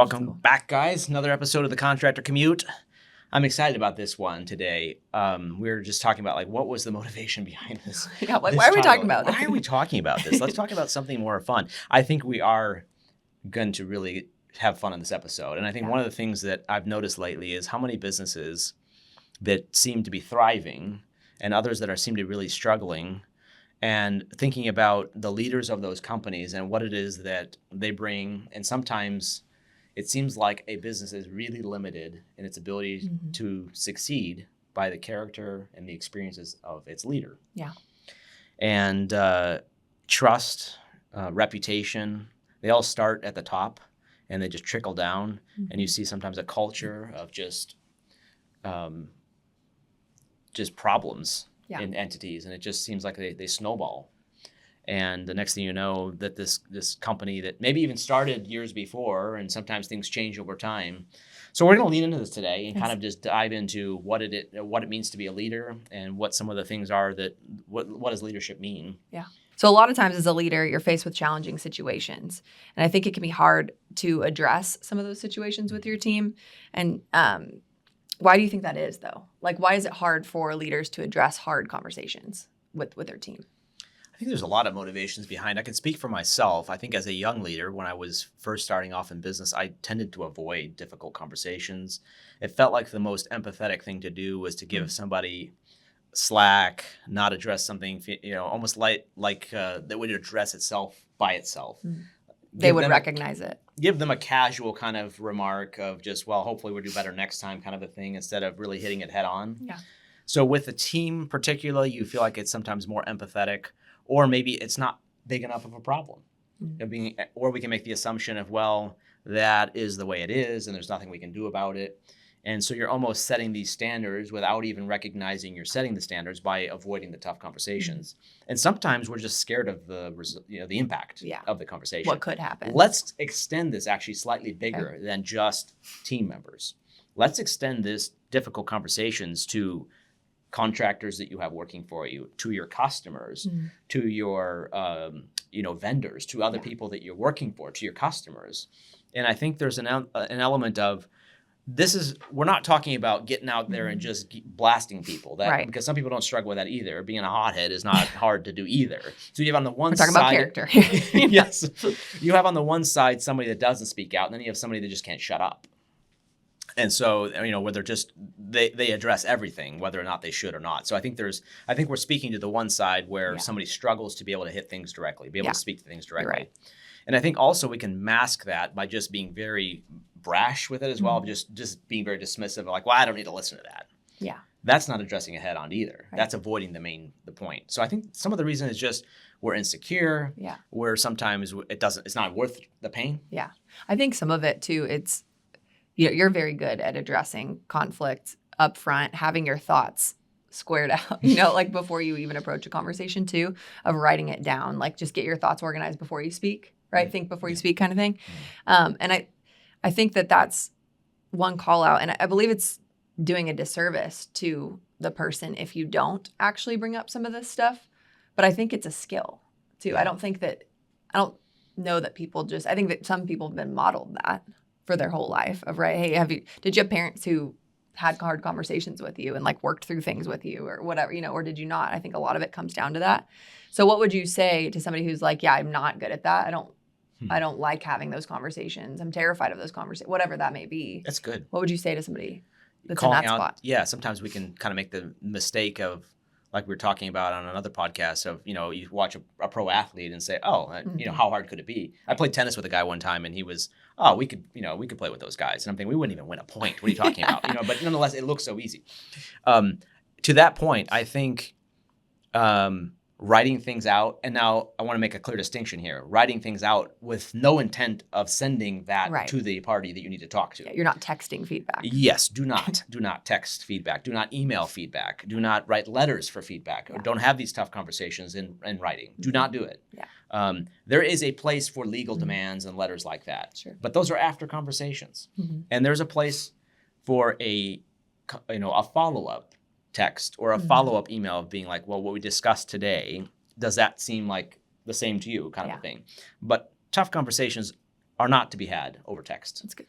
Welcome back, guys. Another episode of the Contractor Commute. I'm excited about this one today. We were just talking about what was the motivation behind this? Yeah, why are we talking about this? Why are we talking about this? Let's talk about something more fun. I think we are going to really have fun in this episode. And I think one of the things that I've noticed lately is how many businesses that seem to be thriving and others that seem to be really struggling, and thinking about the leaders of those companies and what it is that they bring. And sometimes it seems like a business is really limited in its ability to succeed by the character and the experiences of its leader. Yeah. And trust, reputation, they all start at the top and they just trickle down. And you see sometimes a culture of just problems in entities, and it just seems like they snowball. And the next thing you know, that this company that maybe even started years before, and sometimes things change over time. So we're going to lean into this today and kind of just dive into what it means to be a leader, and what some of the things are that what does leadership mean? Yeah. So a lot of times as a leader, you're faced with challenging situations, and I think it can be hard to address some of those situations with your team. And why do you think that is, though? Why is it hard for leaders to address hard conversations with their team? I think there's a lot of motivations behind. I can speak for myself. I think as a young leader, when I was first starting off in business, I tended to avoid difficult conversations. It felt like the most empathetic thing to do was to give somebody slack, not address something, almost like that would address itself by itself. They would recognize it. Give them a casual kind of remark of just, well, hopefully we'll do better next time kind of a thing, instead of really hitting it head on. Yeah. So with a team particularly, you feel like it's sometimes more empathetic, or maybe it's not big enough of a problem. Or we can make the assumption of, well, that is the way it is and there's nothing we can do about it. And so you're almost setting these standards without even recognizing you're setting the standards by avoiding the tough conversations. And sometimes we're just scared of the impact of the conversation. What could happen? Let's extend this actually slightly bigger than just team members. Let's extend this difficult conversations to contractors that you have working for you, to your customers, to your vendors, to other people that you're working for, to your customers. And I think there's an element of, we're not talking about getting out there and just blasting people. Because some people don't struggle with that either. Being a hothead is not hard to do either. So you have on the one side, we're talking about character. Yes. You have on the one side somebody that doesn't speak out, and then you have somebody that just can't shut up. And so, where they're just, they address everything, whether or not they should or not. So I think we're speaking to the one side where somebody struggles to be able to hit things directly, be able to speak to things directly. Right. And I think also we can mask that by just being very brash with it as well, just being very dismissive of well, I don't need to listen to that. Yeah. That's not addressing it head on either. Right. That's avoiding the point. So I think some of the reason is just we're insecure. Yeah. Where sometimes it's not worth the pain. Yeah. I think some of it too, it's, you're very good at addressing conflict up front, having your thoughts squared out, before you even approach a conversation too, of writing it down, just get your thoughts organized before you speak, right? Think before you speak kind of thing. And I think that's one call out. And I believe it's doing a disservice to the person if you don't actually bring up some of this stuff. But I think it's a skill too. I don't know that people I think that some people have been modeled that for their whole life of, right, hey, did you have parents who had hard conversations with you and worked through things with you or whatever, or did you not? I think a lot of it comes down to that. So what would you say to somebody who's yeah, I'm not good at that. I don't like having those conversations. I'm terrified of those conversations, whatever that may be. That's good. What would you say to somebody that's calling in that out spot? Yeah, sometimes we can kind of make the mistake of, like we were talking about on another podcast, of, you watch a pro athlete and say, how hard could it be? I played tennis with a guy one time and he was, we could play with those guys. And I'm thinking, we wouldn't even win a point. What are you talking about? But nonetheless, it looks so easy. To that point, I think writing things out, and now I want to make a clear distinction here, writing things out with no intent of sending that to the party that you need to talk to. Yeah, you're not texting feedback. Yes, do not text feedback. Do not email feedback. Do not write letters for feedback. Or don't have these tough conversations in writing. Do not do it. Yeah. There is a place for legal demands and letters like that. Sure. But those are after conversations. And there's a place for a follow-up text or a follow-up email of being well, what we discussed today, does that seem like the same to you, kind of a thing? But tough conversations are not to be had over text. That's good.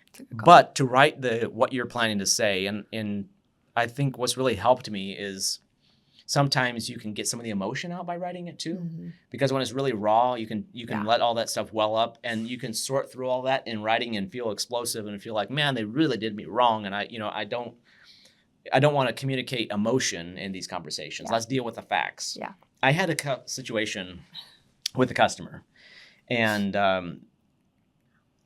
That's a good call. But to write what you're planning to say, and I think what's really helped me is sometimes you can get some of the emotion out by writing it too, because when it's really raw, you can let all that stuff well up, and you can sort through all that in writing and feel explosive and feel like, man, they really did me wrong, and I don't want to communicate emotion in these conversations. Let's deal with the facts. Yeah. I had a situation with a customer, and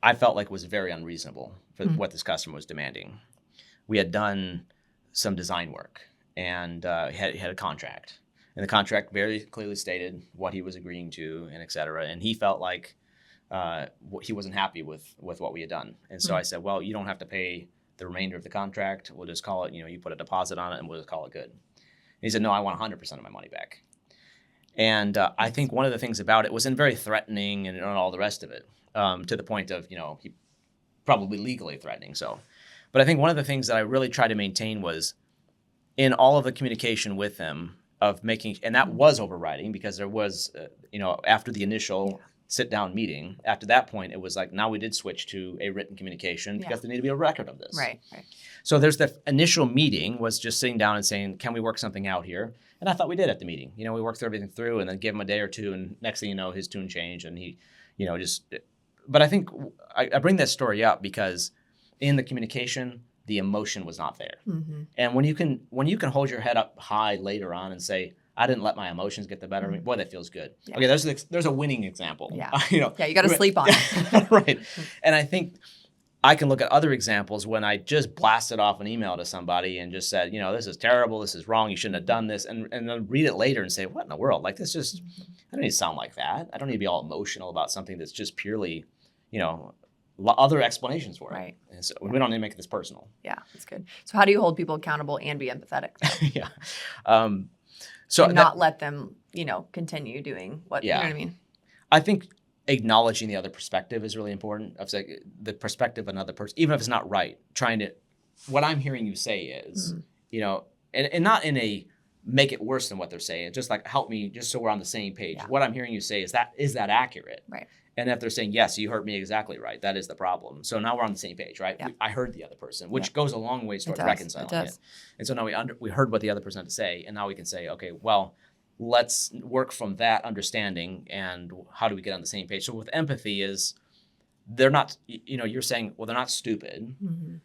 I felt like it was very unreasonable for what this customer was demanding. We had done some design work and had a contract. And the contract very clearly stated what he was agreeing to and et cetera. And he felt like he wasn't happy with what we had done. And so I said, well, you don't have to pay the remainder of the contract. We'll just call it, you put a deposit on it and we'll just call it good. And he said, no, I want 100% of my money back. And I think one of the things about it was very threatening and all the rest of it, to the point of, he probably legally threatening. So, but I think one of the things that I really tried to maintain was in all of the communication with him of making, and that was overriding because there was, after the initial sit down meeting, after that point, it was like, now we did switch to a written communication because there needed to be a record of this. Right. So there's the initial meeting was just sitting down and saying, can we work something out here? And I thought we did at the meeting. We worked everything through and then gave him a day or two. And next thing you know, his tune changed and he, but I think I bring that story up because in the communication, the emotion was not there. And when you can hold your head up high later on and say, I didn't let my emotions get the better of me, boy, that feels good. Yeah. Okay, there's a winning example. Yeah, you got to sleep on it. Right. And I think I can look at other examples when I just blasted off an email to somebody and just said, this is terrible, this is wrong, you shouldn't have done this, and then read it later and say, what in the world? Like this just, I don't need to sound like that. I don't need to be all emotional about something that's just purely, other explanations for it. Right. And so we don't need to make this personal. Yeah, that's good. So how do you hold people accountable and be empathetic? Yeah. So and not let them, continue doing what, you know what I mean? I think acknowledging the other perspective is really important. Of like the perspective of another person, even if it's not right, what I'm hearing you say is, and not in a make it worse than what they're saying, just like help me just so we're on the same page. Yeah. What I'm hearing you say is that accurate? Right. And if they're saying, yes, you heard me exactly right, that is the problem. So now we're on the same page, right? Yeah. I heard the other person, which goes a long way towards reconciling it. And so now we heard what the other person had to say, and now we can say, okay, well, let's work from that understanding and how do we get on the same page? So with empathy is they're not, you're saying, well, they're not stupid.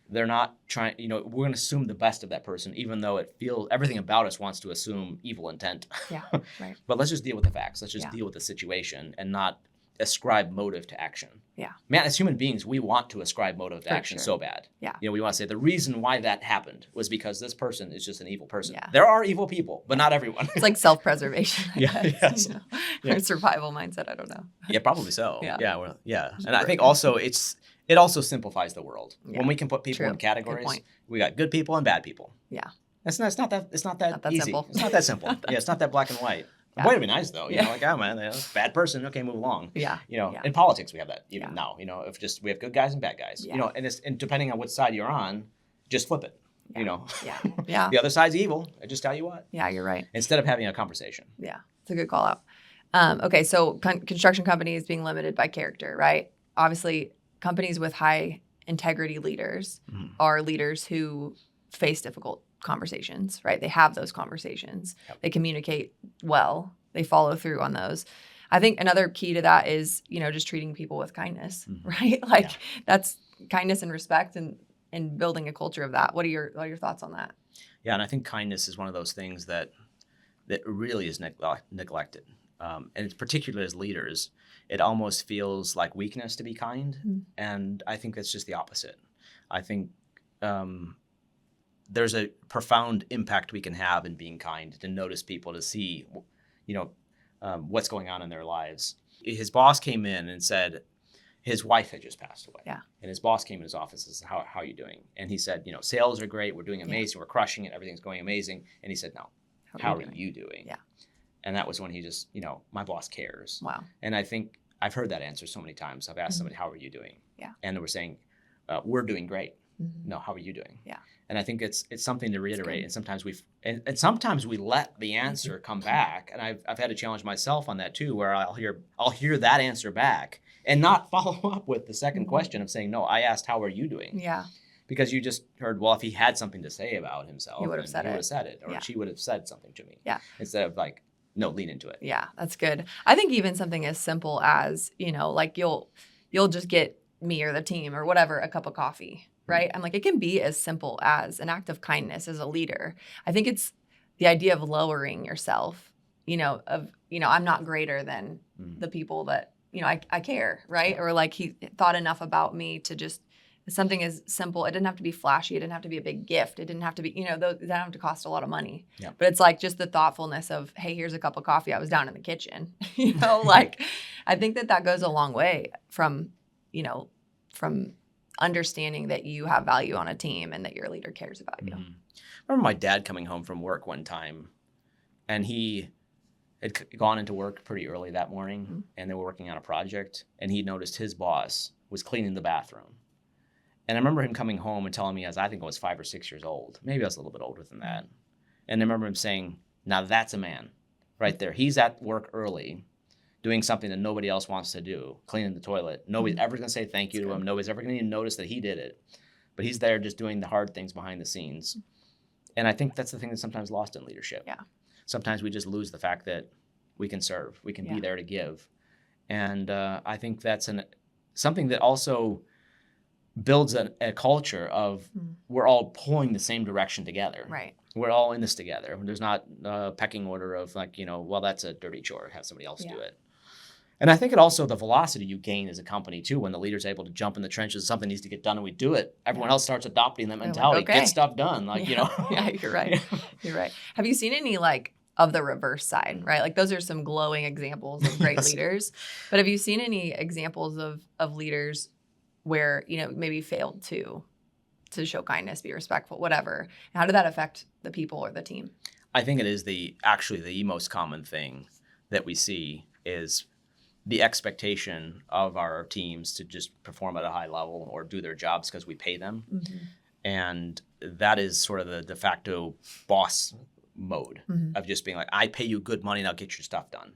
They're not trying, we're going to assume the best of that person, even though it feels, everything about us wants to assume evil intent. Yeah, right. But let's just deal with the facts. Let's just deal with the situation and not ascribe motive to action. Yeah. Man, as human beings, we want to ascribe motive to action so bad. Yeah. We want to say the reason why that happened was because this person is just an evil person. Yeah. There are evil people, but not everyone. It's like self-preservation. Yes. Or survival mindset. I don't know. Yeah, probably so. Yeah. And I think also it also simplifies the world. Yeah. When we can put people in categories, we got good people and bad people. Yeah. It's not that easy. Simple. It's not that simple. Yeah, it's not that black and white. Yeah. Boy, it'd be nice though. Like, oh man, bad person. Okay, move along. Yeah. In politics we have that even now. If we have good guys and bad guys. Yeah. And depending on which side you're on, just flip it. Yeah. The other side's evil. I just tell you what. Yeah, you're right. Instead of having a conversation. Yeah, it's a good call out. Okay, so construction companies being limited by character, right? Obviously, companies with high integrity leaders are leaders who face difficult conversations, right? They have those conversations. Yep. They communicate well. They follow through on those. I think another key to that is, just treating people with kindness, right? Like that's kindness and respect and building a culture of that. What are your thoughts on that? Yeah, and I think kindness is one of those things that really is neglected. And it's particularly as leaders, it almost feels like weakness to be kind. And I think that's just the opposite. I think there's a profound impact we can have in being kind, to notice people, to see, what's going on in their lives. His boss came in and said his wife had just passed away. Yeah. And his boss came in his office and said, how are you doing? And he said, sales are great. We're doing amazing. We're crushing it. Everything's going amazing. And he said, no, how are you doing? Yeah. And that was when he just, my boss cares. Wow. And I think I've heard that answer so many times. I've asked somebody, how are you doing? Yeah. And they were saying, we're doing great. No, how are you doing? Yeah. And I think it's something to reiterate. And sometimes sometimes we let the answer come back. And I've had to challenge myself on that too, where I'll hear that answer back, and not follow up with the second Mhm. question of saying, no, I asked, how are you doing? Yeah. Because you just heard, well, if he had something to say about himself, He would have then said he would it. have said it, or Yeah. she would have said something to me. Yeah. Instead of like, no, lean into it. Yeah, that's good. I think even something as simple as, like you'll just get me or the team or whatever a cup of coffee, right? I'm like, it can be as simple as an act of kindness as a leader. I think it's the idea of lowering yourself, I'm not greater than the people that, I care, right? Yeah. Or like he thought enough about me to just something as simple. It didn't have to be flashy. It didn't have to be a big gift. It didn't have to be, that didn't have to cost a lot of money. Yeah. But it's like just the thoughtfulness of, hey, here's a cup of coffee. I was down in the kitchen. Like I think that goes a long way from understanding that you have value on a team and that your leader cares about you. Mhm. I remember my dad coming home from work one time, and he had gone into work pretty early that morning, Mhm. and they were working on a project, and he noticed his boss was cleaning the bathroom. And I remember him coming home and telling me, as I think I was 5 or 6 years old, maybe I was a little bit older than that. And I remember him saying, now that's a man right there. He's at work early doing something that nobody else wants to do, cleaning the toilet. Nobody's ever going to say thank you to him. Nobody's ever going to even notice that he did it. But he's there just doing the hard things behind the scenes. And I think that's the thing that's sometimes lost in leadership. Yeah. Sometimes we just lose the fact that we can serve. We can be there to give. And I think that's something that also builds a culture of we're all pulling the same direction together. Right. We're all in this together. There's not a pecking order of like, well, that's a dirty chore. Have somebody else do it. And I think it also the velocity you gain as a company too, when the leader's able to jump in the trenches, something needs to get done and we do it. Everyone else starts adopting that mentality. Okay. Get stuff done. Yeah, you're right. You're right. Have you seen any of the reverse side, right? Like those are some glowing examples of great leaders. But have you seen any examples of leaders where, maybe failed to show kindness, be respectful, whatever? How did that affect the people or the team? I think it is actually the most common thing that we see is the expectation of our teams to just perform at a high level or do their jobs because we pay them. Mm-hmm. And that is sort of the de facto boss mode of just being like, I pay you good money, now get your stuff done.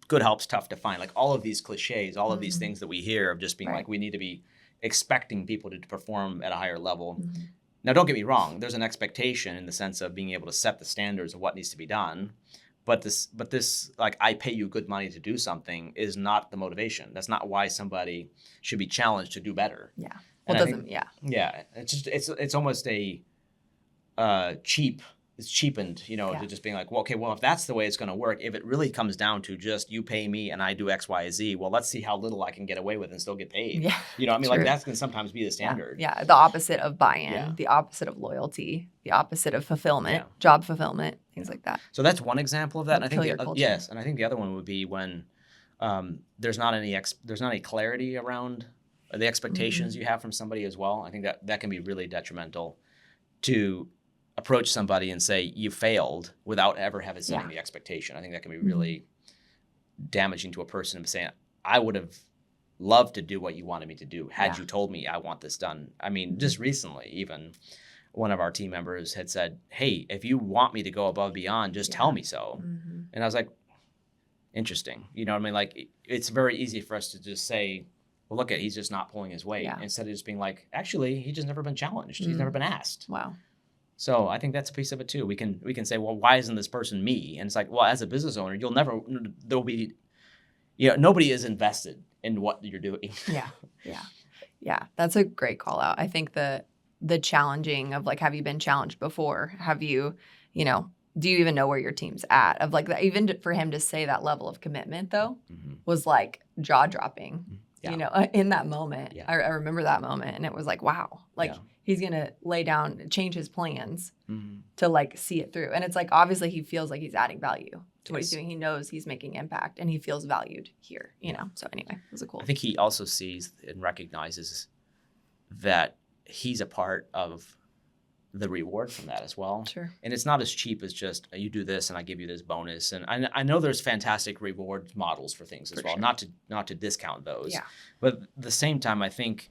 Good help's tough to find. Like all of these cliches, all of these things that we hear of just being like, we need to be expecting people to perform at a higher level. Mm-hmm. Now, don't get me wrong. There's an expectation in the sense of being able to set the standards of what needs to be done. But this, like, I pay you good money to do something is not the motivation. That's not why somebody should be challenged to do better. Yeah. Well, Yeah. It's almost a it's cheapened, to just being like, well, if that's the way it's going to work, if it really comes down to just you pay me and I do X, Y, Z, well, let's see how little I can get away with and still get paid. Yeah. Like that's going to sometimes be the standard. Yeah. The opposite of buy-in, the opposite of loyalty, the opposite of fulfillment, job fulfillment, things like that. So that's one example of that. And I think and I think the other one would be when there's not any clarity around the expectations you have from somebody as well. I think that can be really detrimental to approach somebody and say you failed without ever having setting the expectation. I think that can be really damaging to a person of saying, I would have loved to do what you wanted me to do had you told me I want this done. I mean, just recently, even one of our team members had said, hey, if you want me to go above and beyond, just tell me so. Mm-hmm. And I was like, interesting. Like it's very easy for us to just say, well, look he's just not pulling his weight instead of just being like, actually, he's just never been challenged. He's never been asked. Wow. So I think that's a piece of it too. We can say, well, why isn't this person me? And it's like, well, as a business owner, there'll be, nobody is invested in what you're doing. Yeah. That's a great call out. I think the challenging of like, have you been challenged before? Have you, do you even know where your team's at? Of like, even for him to say that level of commitment though, was like jaw dropping. In that moment. Yeah. I remember that moment and it was like, wow, he's going to lay down, change his plans to like see it through. And it's like, obviously he feels like he's adding value to what he's doing. He knows he's making impact and he feels valued here, So anyway, it was cool. I think he also sees and recognizes that he's a part of the reward from that as well. Sure. And it's not as cheap as just you do this and I give you this bonus. And I know there's fantastic reward models for things as well, sure. not to discount those. Yeah. But at the same time, I think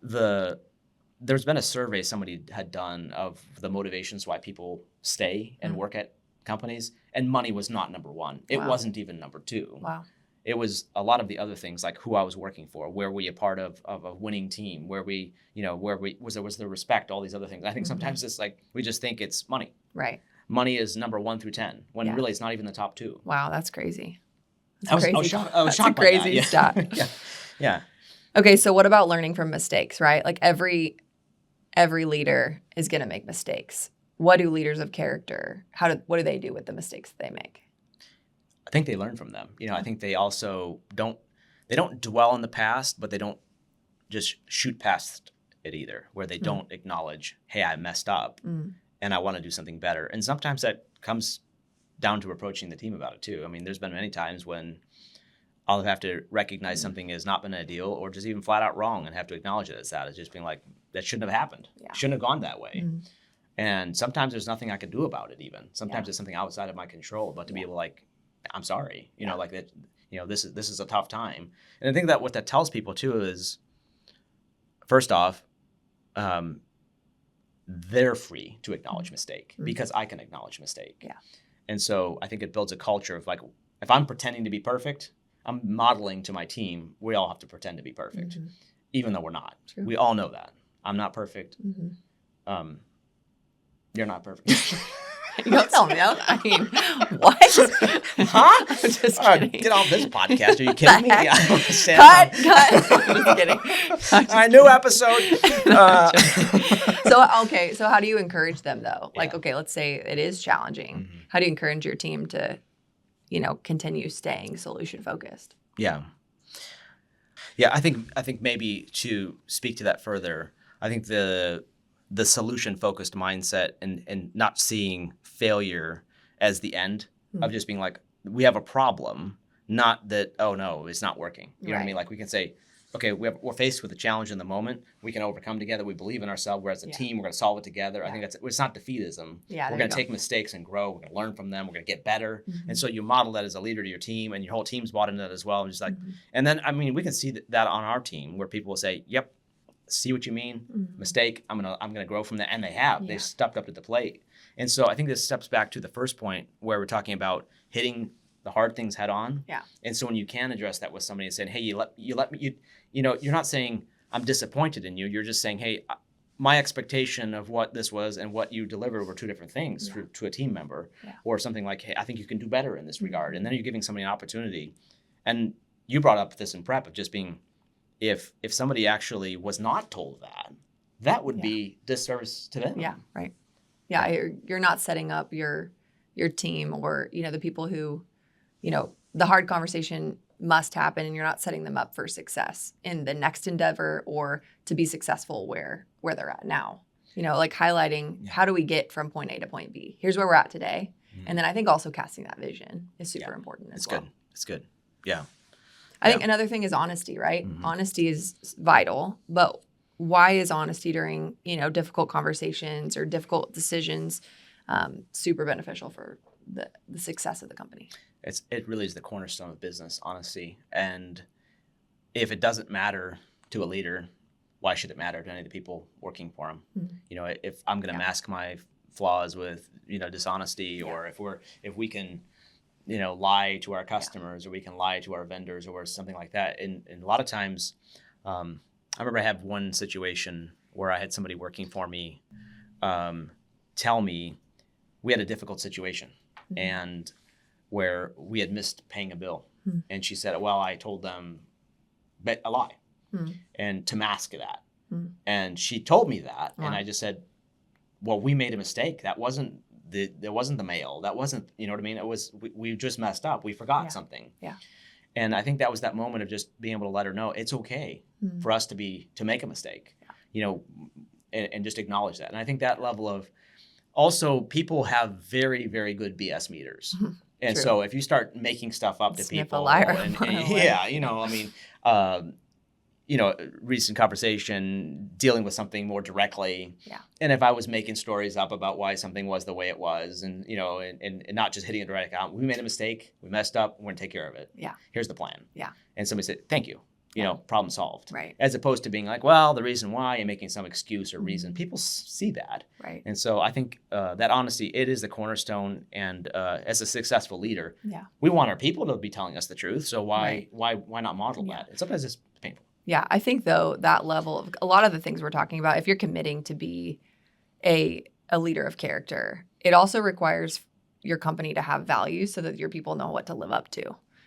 there's been a survey somebody had done of the motivations why people stay and work at companies, and money was not number one. It wasn't even number two. Wow. It was a lot of the other things, like who I was working for, where were you a part of a winning team, where was there respect, all these other things. I think sometimes it's like we just think it's money. Right. Money is number 1 through 10, when really it's not even the top 2. Wow, that's crazy. I was shocked. I was shocked That's a by crazy that. stat. Yeah. Yeah. Okay, so what about learning from mistakes, right? Like every leader is going to make mistakes. What do leaders of character, what do they do with the mistakes that they make? I think they learn from them. I think they also don't dwell in the past, but they don't just shoot past it either, where they don't acknowledge, hey, I messed up and I want to do something better. And sometimes that comes down to approaching the team about it too. I mean, there's been many times when I'll have to recognize something has not been ideal or just even flat out wrong and have to acknowledge it as that. It's just being like, that shouldn't have happened. Yeah. Shouldn't have gone that way. And sometimes there's nothing I can do about it even. Sometimes it's something outside of my control, but to be able to like, I'm sorry, like that, this is a tough time. And I think that what that tells people too is, first off, they're free to acknowledge mistake because I can acknowledge mistake. Yeah. And so I think it builds a culture of like, if I'm pretending to be perfect, I'm modeling to my team, we all have to pretend to be perfect, even though we're not. True. We all know that. I'm not perfect. You're not perfect. You don't tell me that. I mean, what? Huh? I'm just kidding. Get off this podcast. Are you kidding me? Yeah, Cut. I'm just kidding. All right, new episode. So how do you encourage them though? Like, Yeah. okay, let's say it is challenging. How do you encourage your team to, continue staying solution focused? Yeah. I think maybe to speak to that further, I think the solution focused mindset and not seeing failure as the end of just being like, we have a problem, not that, oh no, it's not working. You know what I mean? Like we can say, okay, we're faced with a challenge in the moment. We can overcome together. We believe in ourselves. We're as a team. We're going to solve it together. I think it's not defeatism. Yeah, we're going to take mistakes and grow. We're going to learn from them. We're going to get better. And so you model that as a leader to your team, and your whole team's bought into that as well. And just like, and then I mean, we can see that on our team where people will say, "Yep, see what you mean. Mistake. I'm gonna grow from that," and they have. They've stepped up to the plate. And so I think this steps back to the first point where we're talking about hitting the hard things head on. Yeah. And so when you can address that with somebody and saying, hey, you let me, you're not saying I'm disappointed in you. You're just saying, hey, my expectation of what this was and what you delivered were two different things to a team member, or something like, hey, I think you can do better in this regard. And then you're giving somebody an opportunity. And you brought up this in prep of just being, if somebody actually was not told that would be disservice to them. Yeah. Right. Yeah. You're not setting up your team or, the people who, the hard conversation must happen, and you're not setting them up for success in the next endeavor or to be successful where they're at now. Like highlighting how do we get from point A to point B? Here's where we're at today. And then I think also casting that vision is super important as well. It's good. Yeah. I think another thing is honesty, right? Honesty is vital, but why is honesty during, difficult conversations or difficult decisions super beneficial for the success of the company? It really is the cornerstone of business, honesty. And if it doesn't matter to a leader, why should it matter to any of the people working for him? If I'm going to mask my flaws with, dishonesty, or if we can, lie to our customers, or we can lie to our vendors or something like that. And a lot of times, I remember I had one situation where I had somebody working for me tell me we had a difficult situation and where we had missed paying a bill. And she said, well, I told them a lie and to mask that. And she told me that. Wow. And I just said, well, we made a mistake. That wasn't the mail. That wasn't, you know what I mean? It was, we just messed up. We forgot something. Yeah. And I think that was that moment of just being able to let her know it's okay for us to make a mistake, and just acknowledge that. And I think that level of, also people have very, very good BS meters. And so if you start making stuff up to Sniff people, a liar recent conversation dealing with something more directly. Yeah. And if I was making stories up about why something was the way it was, and and not just hitting it direct out, we made a mistake, we messed up, we're gonna take care of it. Yeah. Here's the plan. Yeah. And somebody said, thank you. problem solved. Right. As opposed to being like, well, the reason why, and making some excuse or reason. People see that. Right. And so I think that honesty, it is the cornerstone. And as a successful leader, Yeah. we want our people to be telling us the truth. So why Right. why not model that? And sometimes it's painful. Yeah. I think, though, that level of a lot of the things we're talking about, if you're committing to be a leader of character, it also requires your company to have values so that your people know what to live up to.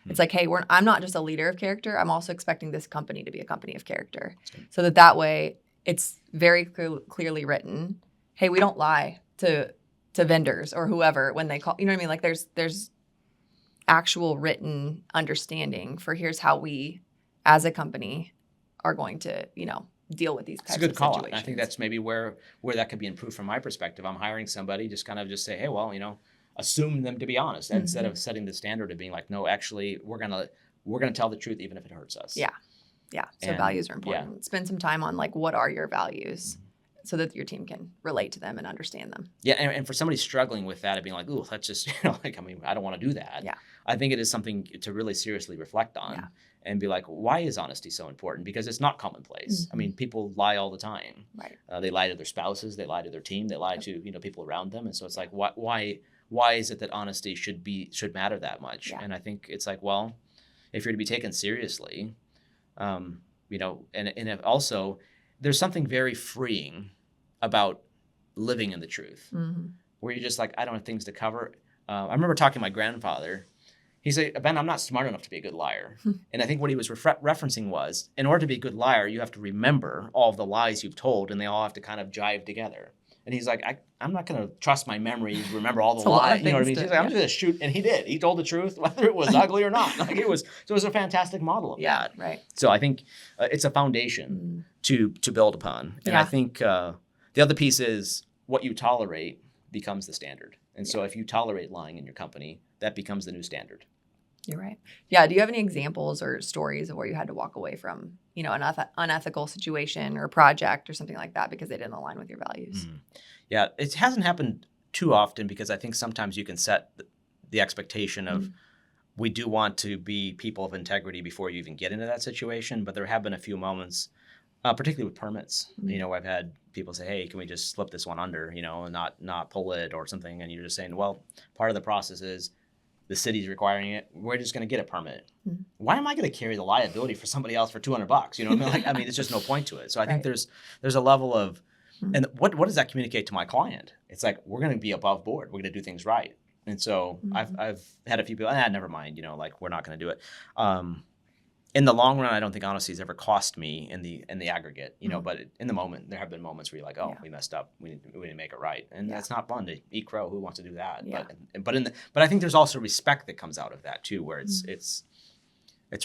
It's like, hey, I'm not just a leader of character. I'm also expecting this company to be a company of character. So that way it's very clearly written. Hey, we don't lie to vendors or whoever when they call. You know what I mean? Like there's actual written understanding for here's how we as a company are going to, deal with these types of situations. It's a good call out. I think that's maybe where that could be improved from my perspective. I'm hiring somebody, just kind of just say, hey, well, assume them to be honest instead of setting the standard of being like, no, actually, we're gonna tell the truth even if it hurts us. Yeah. So values are important. Yeah. Spend some time on like, what are your values so that your team can relate to them and understand them. Yeah. And for somebody struggling with that, of being like, ooh, that's just, I don't want to do that. Yeah. I think it is something to really seriously reflect on and be like, why is honesty so important? Because it's not commonplace. I mean, people lie all the time. Right. They lie to their spouses. They lie to their team. They lie to, people around them. And so it's like, why is it that honesty should matter that much? Yeah. And I think it's like, well, if you're to be taken seriously, and if also there's something very freeing about living in the truth, where you're just like, I don't have things to cover. I remember talking to my grandfather. He said, Ben, I'm not smart enough to be a good liar. And I think what he was referencing was, in order to be a good liar, you have to remember all of the lies you've told, and they all have to kind of jive together. And he's like, I'm not going to trust my memory to remember all the lies. You know what I mean? He's like, I'm just going to shoot. And he did. He told the truth, whether it was ugly or not. Like it was a fantastic model of that. Right. So I think it's a foundation to build upon. And I think the other piece is what you tolerate becomes the standard. And so if you tolerate lying in your company, that becomes the new standard. You're right. Yeah. Do you have any examples or stories of where you had to walk away from, an unethical situation or project or something like that because they didn't align with your values? Yeah, it hasn't happened too often because I think sometimes you can set the expectation of we do want to be people of integrity before you even get into that situation. But there have been a few moments, particularly with permits. I've had people say, hey, can we just slip this one under, and not pull it or something. And you're just saying, well, part of the process is the city's requiring it. We're just going to get a permit. Why am I going to carry the liability for somebody else for $200? You know what I mean? There's just no point to it. So I think there's a level of, and what does that communicate to my client? It's like, we're going to be above board. We're going to do things right. And so I've had a few people, never mind, we're not going to do it. In the long run, I don't think honesty has ever cost me in the aggregate, but in the moment, there have been moments where you're like, we messed up. We didn't make it right. And that's not fun to eat crow. Who wants to do that? Yeah. But I think there's also respect that comes out of that too, where it's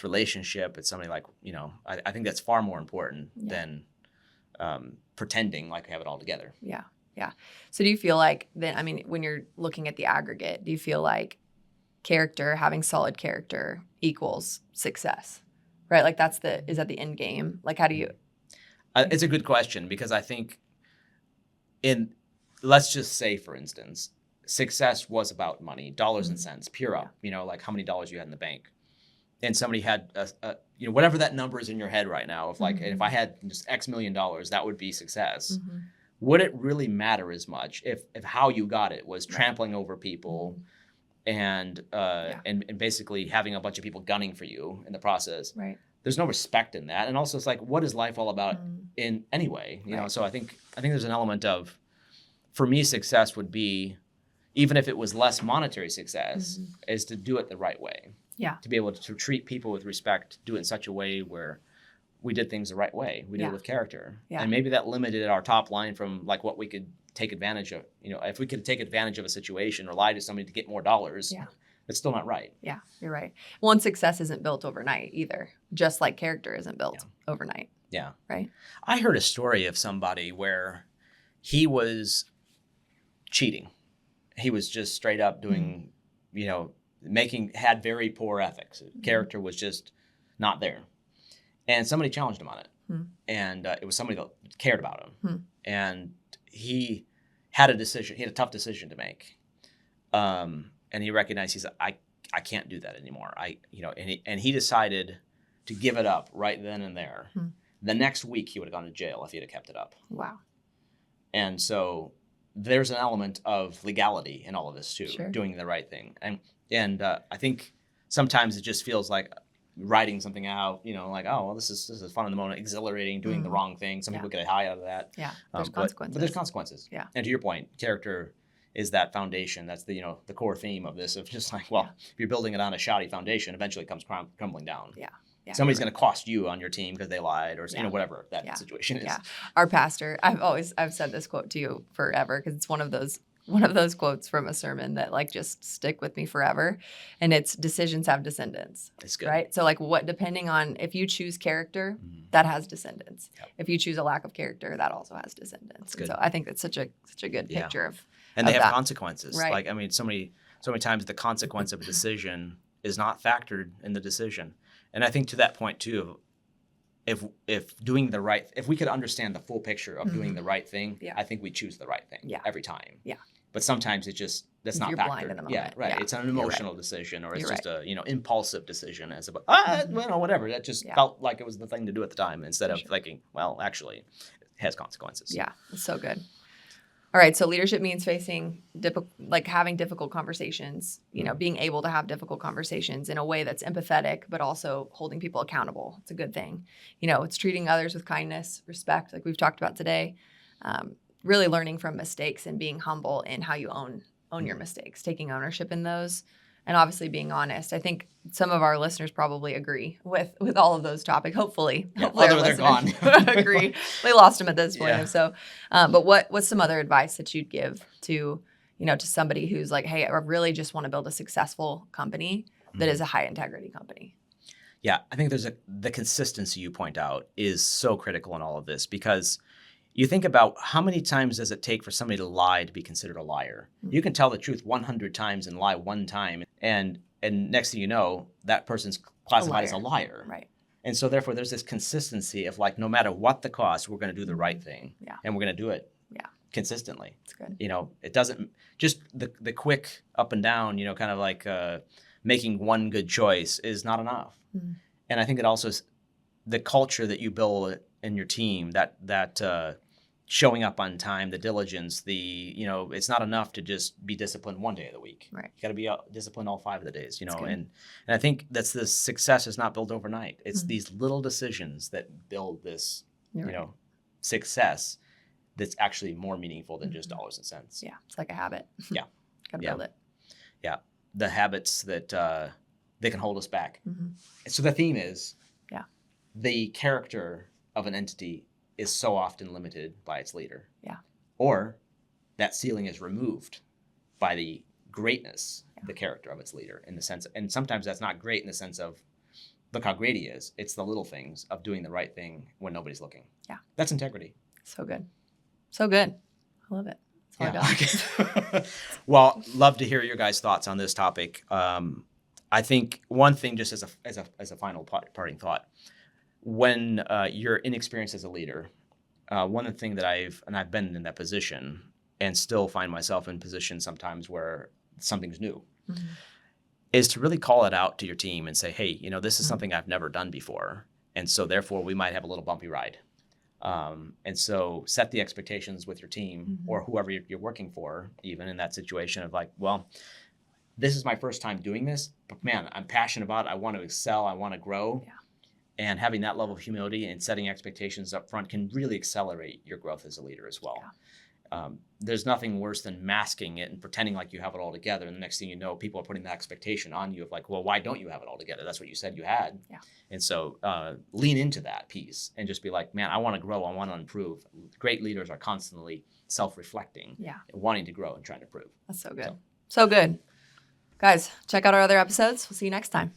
relationship. It's somebody like, I think that's far more important than pretending like we have it all together. Yeah. Yeah. So do you feel like then, when you're looking at the aggregate, do you feel like having solid character equals success? Right? Like is that the end game? Like how do you? It's a good question because I think let's just say, for instance, success was about money, dollars and cents, pure up, like how many dollars you had in the bank. And somebody had, whatever that number is in your head right now, of like, if I had just X million dollars, that would be success. Would it really matter as much if how you got it was trampling over people and basically having a bunch of people gunning for you in the process? Right. There's no respect in that. And also it's like, what is life all about in any way? You know, so I think there's an element of, for me, success would be, even if it was less monetary success, is to do it the right way. Yeah. To be able to treat people with respect, do it in such a way where we did things the right way. We did it with character. Yeah. And maybe that limited our top line from like what we could take advantage of. If we could take advantage of a situation or lie to somebody to get more dollars, it's still not right. Yeah, you're right. Well, and success isn't built overnight either, just like character isn't built overnight. Yeah. Right? I heard a story of somebody where he was cheating. He was just straight up doing, had very poor ethics. Character was just not there. And somebody challenged him on it. And it was somebody that cared about him. And he had a decision. He had a tough decision to make. And he recognized, he said, I can't do that anymore. And he decided to give it up right then and there, Hmm. the next week he would have gone to jail if he'd have kept it up. Wow. And so there's an element of legality in all of this too, Sure. doing the right thing. And I think sometimes it just feels like writing something out, like, oh, well, this is fun in the moment, exhilarating, doing the wrong thing. Some Yeah. people get a high out of that. Yeah. There's But there's consequences. Yeah. And to your point, character is that foundation. That's the core theme of this, of just like, well, if you're building it on a shoddy foundation, eventually it comes crumbling down. Yeah. Yeah. Somebody's going to cost you on your team because they lied or Yeah. whatever that Yeah. situation is. Yeah. Our pastor, I've said this quote to you forever because it's one of those quotes from a sermon that like just stick with me forever. And it's decisions have descendants. It's good. Right. So like depending on if you choose character, Mhm. that has descendants. Yep. If you choose a lack of character, that also has descendants. That's And good. so I think that's such a good Yeah. picture of And they of have that. consequences. Right. Like, I mean, so many times the consequence of a decision is not factored in the decision. And I think to that point too, if we could understand the full picture of doing the right thing, Yeah. I think we choose the right thing Yeah. every time. Yeah. But sometimes that's not You're factored. blind in the Yeah, moment. right. Yeah. It's an You're right. emotional decision, or it's You're just a impulsive decision, as about whatever. That just Yeah. felt like it was the thing to do at the time, instead For of sure. thinking, well, actually, it has consequences. Yeah, it's so good. All right, so leadership means having difficult conversations, being able to have difficult conversations in a way that's empathetic, but also holding people accountable. It's a good thing. It's treating others with kindness, respect, like we've talked about today. Really learning from mistakes and being humble in how you own your mistakes, taking ownership in those, and obviously being honest. I think some of our listeners probably agree with all of those topics. Hopefully our Otherwise they're listeners gone. agree. We lost them at this point. Yeah. And so, but what's some other advice that you'd give to somebody who's like, hey, I really just want to build a successful company that is a high integrity company? Yeah, I think the consistency you point out is so critical in all of this, because you think about how many times does it take for somebody to lie to be considered a liar? Mm-hmm. You can tell the truth 100 times and lie one time, and next thing you know, that person's classified as a liar. Right. And so therefore there's this consistency of like, no matter what the cost, we're going to do the right thing. Yeah. And we're going to do it Yeah. consistently. It's good. It doesn't just the quick up and down, kind of like making one good choice is not enough. Mhm. And I think it also is the culture that you build in your team, that showing up on time, the diligence, it's not enough to just be disciplined one day of the week. Right. You got to be disciplined all 5 of the days, That's good. and I think that's the success is not built overnight. It's Mhm. these little decisions that build this, You're right. success that's actually more meaningful than just Mhm. dollars and cents. Yeah. It's like a habit. Yeah. Gotta Yeah. build it. The habits that they can hold us back. Mhm. And so the theme is, Yeah. the character of an entity is so often limited by its leader. Yeah. Or that ceiling is removed by the greatness, Yeah. the character of its leader, in the sense, and sometimes that's not great in the sense of, look how great he is. It's the little things of doing the right thing when nobody's looking. Yeah. That's integrity. So good. So good. I love it. That's all I got. Okay. Well, love to hear your guys' thoughts on this topic. I think one thing, just as a final parting thought, when you're inexperienced as a leader, one of the things that I've been in that position and still find myself in positions sometimes where something's new, Mhm. is to really call it out to your team and say, hey, this is Mhm. something I've never done before. And so therefore we might have a little bumpy ride. And so set the expectations with your team Mhm. or whoever you're working for, even in that situation of like, well, this is my first time doing this, but man, I'm passionate about it. I want to excel. I want to grow. Yeah. And having that level of humility and setting expectations up front can really accelerate your growth as a leader as well. Yeah. There's nothing worse than masking it and pretending like you have it all together. And the next thing you know, people are putting that expectation on you of like, well, why don't you have it all together? That's what you said you had. Yeah. And so lean into that piece and just be like, man, I want to grow. I want to improve. Great leaders are constantly self-reflecting, Yeah. wanting to grow and trying to improve. That's so good. So good. Guys, check out our other episodes. We'll see you next time.